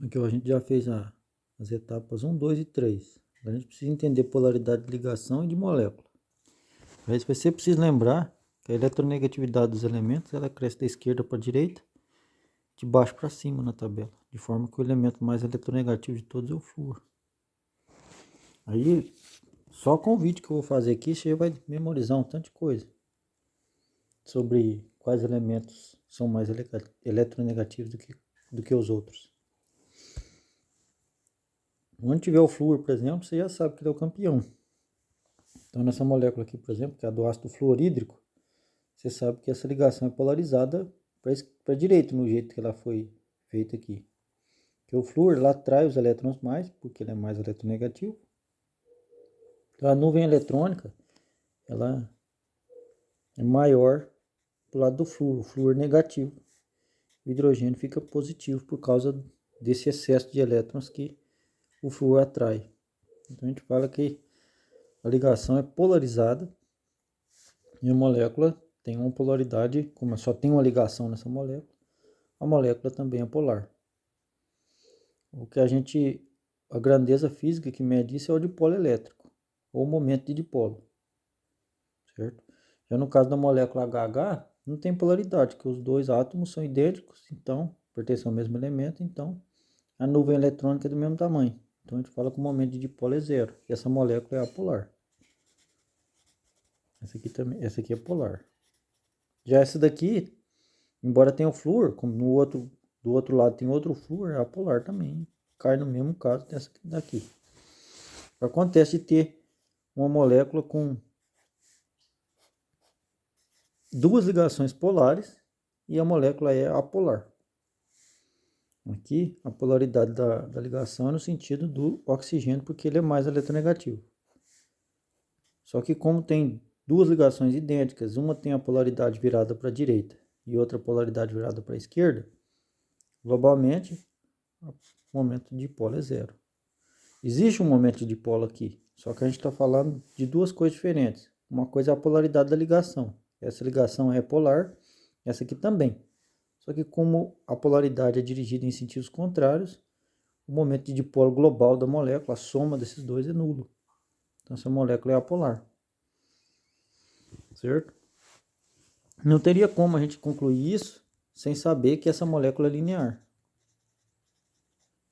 Aqui ó, a gente já fez as etapas 1, 2 e 3. A gente precisa entender polaridade de ligação e de molécula. Para isso você precisa lembrar que a eletronegatividade dos elementos ela cresce da esquerda para a direita, de baixo para cima na tabela, de forma que o elemento mais eletronegativo de todos é o flúor. Aí, só com o vídeo que eu vou fazer aqui, você vai memorizar um tanto de coisa sobre quais elementos são mais eletronegativos do que os outros. Onde tiver o flúor, por exemplo, você já sabe que ele é o campeão. Então, nessa molécula aqui, por exemplo, que é a do ácido fluorídrico, você sabe que essa ligação é polarizada para a direita, no jeito que ela foi feita aqui. Que o flúor lá atrai os elétrons mais, porque ele é mais eletronegativo. Então, a nuvem eletrônica, ela é maior do lado do flúor, o flúor negativo. O hidrogênio fica positivo por causa desse excesso de elétrons que o flúor atrai. Então, a gente fala que a ligação é polarizada e a molécula tem uma polaridade, como só tem uma ligação nessa molécula, a molécula também é polar. O que a grandeza física que mede isso é o dipolo elétrico, ou momento de dipolo, certo? Já no caso da molécula HH, não tem polaridade, porque os dois átomos são idênticos, então, pertencem ao mesmo elemento, então a nuvem eletrônica é do mesmo tamanho. Então a gente fala que o momento de dipolo é zero, e essa molécula é apolar. Essa aqui é polar. Já essa daqui, embora tenha o flúor, como do outro lado tem outro flúor, é apolar também. Cai no mesmo caso dessa daqui. Acontece de ter uma molécula com duas ligações polares e a molécula é apolar. Aqui, a polaridade da ligação é no sentido do oxigênio, porque ele é mais eletronegativo. Só que como tem duas ligações idênticas, uma tem a polaridade virada para a direita e outra polaridade virada para a esquerda, globalmente, o momento de dipolo é zero. Existe um momento de dipolo aqui, só que a gente está falando de duas coisas diferentes. Uma coisa é a polaridade da ligação. Essa ligação é polar, essa aqui também. Só que como a polaridade é dirigida em sentidos contrários, o momento de dipolo global da molécula, a soma desses dois é nulo. Então essa molécula é apolar. Certo? Não teria como a gente concluir isso sem saber que essa molécula é linear.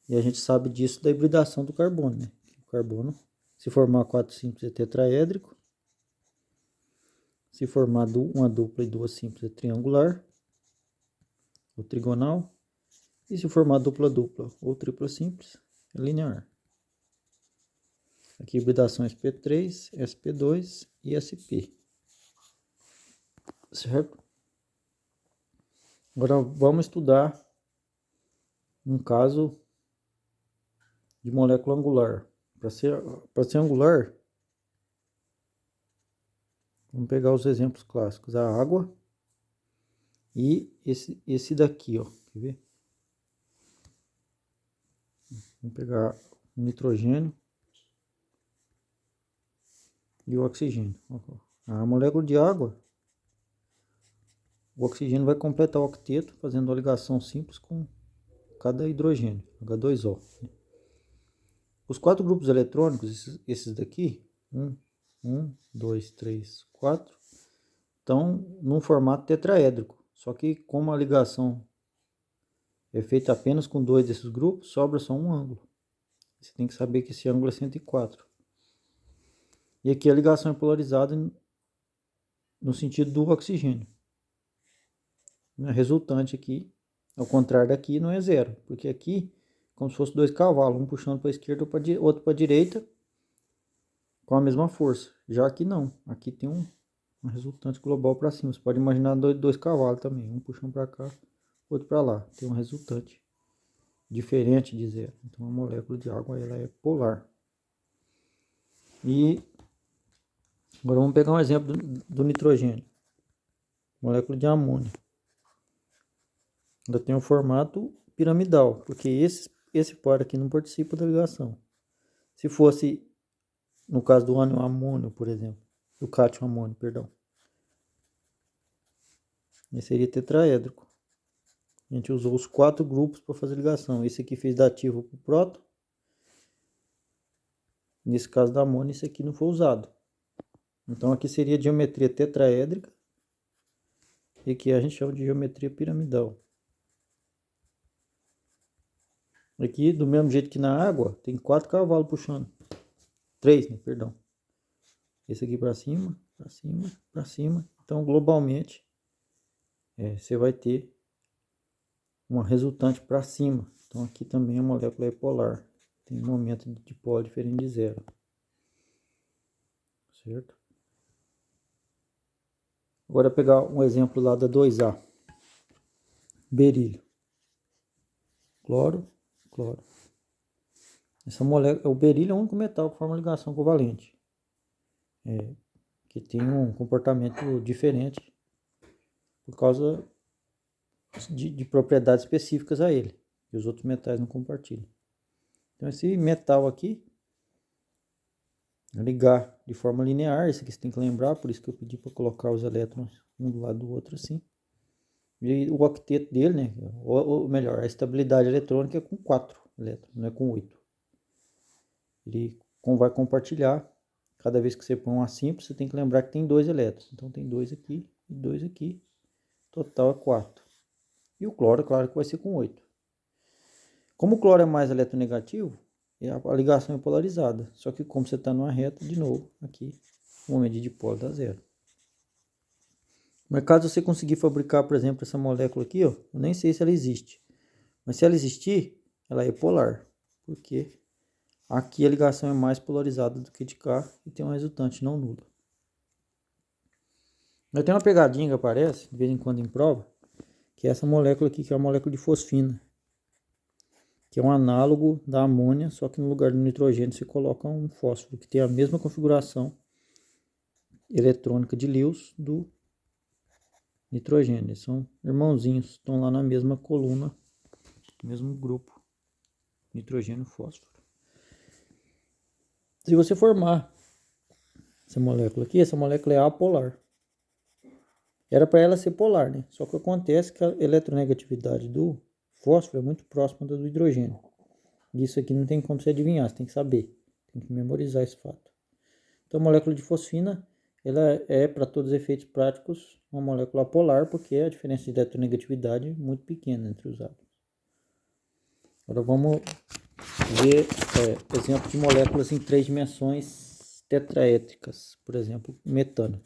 E a gente sabe disso da hibridação do carbono, né? O carbono, se formar 4 simples é tetraédrico. Se formar uma dupla e duas simples é triangular, ou trigonal. E se formar dupla ou tripla simples, é linear. Aqui hibridação sp3, sp2 e sp. Certo? Agora vamos estudar um caso de molécula angular. Para ser angular, vamos pegar os exemplos clássicos. A água e esse daqui, ó. Quer ver? Vamos pegar o nitrogênio e o oxigênio. A molécula de água, o oxigênio vai completar o octeto fazendo uma ligação simples com cada hidrogênio, H2O. Os quatro grupos eletrônicos, esses daqui, 2, 3, 4, estão num formato tetraédrico. Só que como a ligação é feita apenas com dois desses grupos, sobra só um ângulo. Você tem que saber que esse ângulo é 104. E aqui a ligação é polarizada no sentido do oxigênio. A resultante aqui, ao contrário daqui, não é zero, porque aqui, como se fosse dois cavalos, um puxando para a esquerda, outro para a direita, com a mesma força. Já aqui não, aqui tem um resultante global para cima. Você pode imaginar dois cavalos também, um puxando para cá, outro para lá. Tem um resultante diferente de zero. Então a molécula de água ela é polar. E agora vamos pegar um exemplo do nitrogênio. Molécula de amônio. Ela tem um formato piramidal, porque esse par aqui não participa da ligação. Se fosse, no caso do ânion amônio, por exemplo, do cátion amônio, perdão, esse seria tetraédrico. A gente usou os 4 grupos para fazer ligação. Esse aqui fez dativo para o próton. Nesse caso da amônia, esse aqui não foi usado. Então aqui seria a geometria tetraédrica. E que a gente chama de geometria piramidal. Aqui, do mesmo jeito que na água, tem 4 cavalos puxando. 3, né? Perdão. Esse aqui para cima, para cima, para cima. Então, globalmente, você vai ter uma resultante para cima. Então, aqui também a molécula é polar. Tem um momento de dipolo diferente de zero. Certo? Agora, pegar um exemplo lá da 2A. Berílio. Cloro, cloro. Essa molécula, o berílio é o único metal que forma ligação covalente. Que tem um comportamento diferente por causa de propriedades específicas a ele, que os outros metais não compartilham. Então esse metal aqui, ligar de forma linear, esse aqui você tem que lembrar, por isso que eu pedi para colocar os elétrons um do lado do outro assim. E o octeto dele, né, ou melhor, a estabilidade eletrônica é com 4 elétrons, não é com 8. Ele vai compartilhar, cada vez que você põe um simples, você tem que lembrar que tem 2 elétrons. Então tem 2 aqui e 2 aqui, total é 4. E o cloro, claro que vai ser com 8. Como o cloro é mais eletronegativo, a ligação é polarizada. Só que como você está numa reta, de novo, aqui, o momento de dipolo dá zero. Mas caso você conseguir fabricar, por exemplo, essa molécula aqui, ó, eu nem sei se ela existe. Mas se ela existir, ela é polar. Porque aqui a ligação é mais polarizada do que de cá e tem um resultante não nulo. Mas tem uma pegadinha que aparece, de vez em quando em prova, que é essa molécula aqui, que é a molécula de fosfina. Que é um análogo da amônia, só que no lugar do nitrogênio você coloca um fósforo, que tem a mesma configuração eletrônica de Lewis do nitrogênio. Eles são irmãozinhos, estão lá na mesma coluna, mesmo grupo, nitrogênio e fósforo. Se você formar essa molécula aqui, essa molécula é apolar. Era para ela ser polar, né? Só que acontece que a eletronegatividade do fósforo é muito próxima da do hidrogênio. Isso aqui não tem como você adivinhar, você tem que saber, tem que memorizar esse fato. Então a molécula de fosfina, ela é, para todos os efeitos práticos, uma molécula polar, porque a diferença de eletronegatividade é muito pequena entre os átomos. Agora vamos ver exemplo de moléculas em 3 dimensões tetraétricas, por exemplo, metano.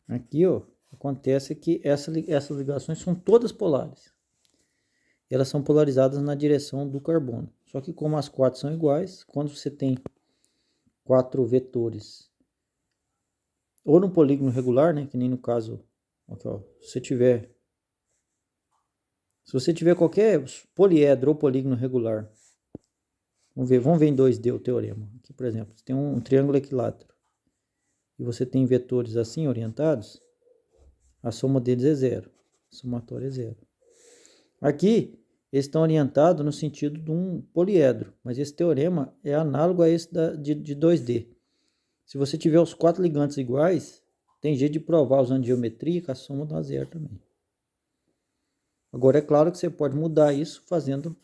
Aqui, ó, acontece que essas ligações são todas polares. Elas são polarizadas na direção do carbono. Só que como as 4 são iguais, quando você tem 4 vetores, ou no polígono regular, né, que nem no caso, aqui, ó, se você tiver qualquer poliedro ou polígono regular, vamos ver em 2D o teorema. Aqui, por exemplo, você tem um triângulo equilátero e você tem vetores assim orientados, a soma deles é zero, a somatória é zero. Aqui, eles estão orientados no sentido de um poliedro, mas esse teorema é análogo a esse de 2D. Se você tiver os 4 ligantes iguais, tem jeito de provar usando geometria que a soma dá zero também. Agora é claro que você pode mudar isso fazendo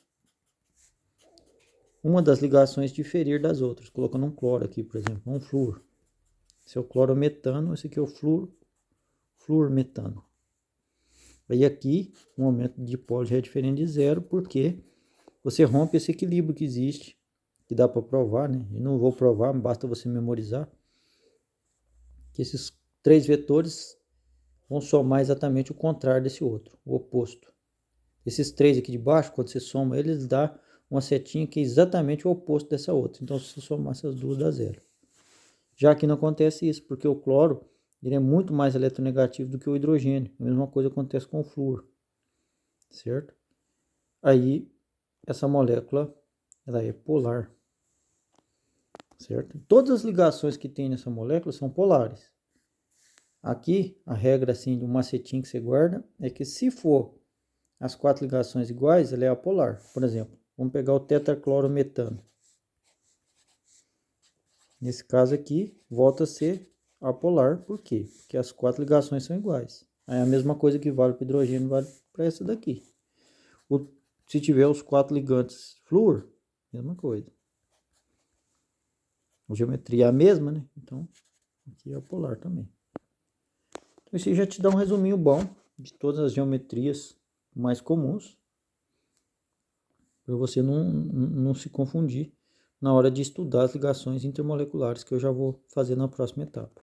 uma das ligações diferir das outras, colocando um cloro aqui, por exemplo, um flúor. Esse é o clorometano, esse aqui é o fluormetano. Aí aqui, o momento de dipolo já é diferente de zero, porque você rompe esse equilíbrio que existe, que dá para provar, né? Eu não vou provar, basta você memorizar, que esses 3 vetores vão somar exatamente o contrário desse outro, o oposto. Esses 3 aqui de baixo, quando você soma eles, dá uma setinha que é exatamente o oposto dessa outra. Então, se você somar essas duas, dá zero. Já que não acontece isso, porque o cloro ele é muito mais eletronegativo do que o hidrogênio. A mesma coisa acontece com o flúor, certo? Aí, essa molécula, ela é polar, certo? Todas as ligações que tem nessa molécula são polares. Aqui, a regra assim, de um macetinho que você guarda, é que se for as 4 ligações iguais, ela é apolar. Por exemplo, vamos pegar o tetraclorometano. Nesse caso aqui, volta a ser apolar. Por quê? Porque as 4 ligações são iguais. Aí a mesma coisa que vale para hidrogênio vale para essa daqui. Se tiver os 4 ligantes flúor, mesma coisa. A geometria é a mesma, né? Então, aqui é o polar também. Então, isso aí já te dá um resuminho bom de todas as geometrias mais comuns, para você não se confundir na hora de estudar as ligações intermoleculares, que eu já vou fazer na próxima etapa.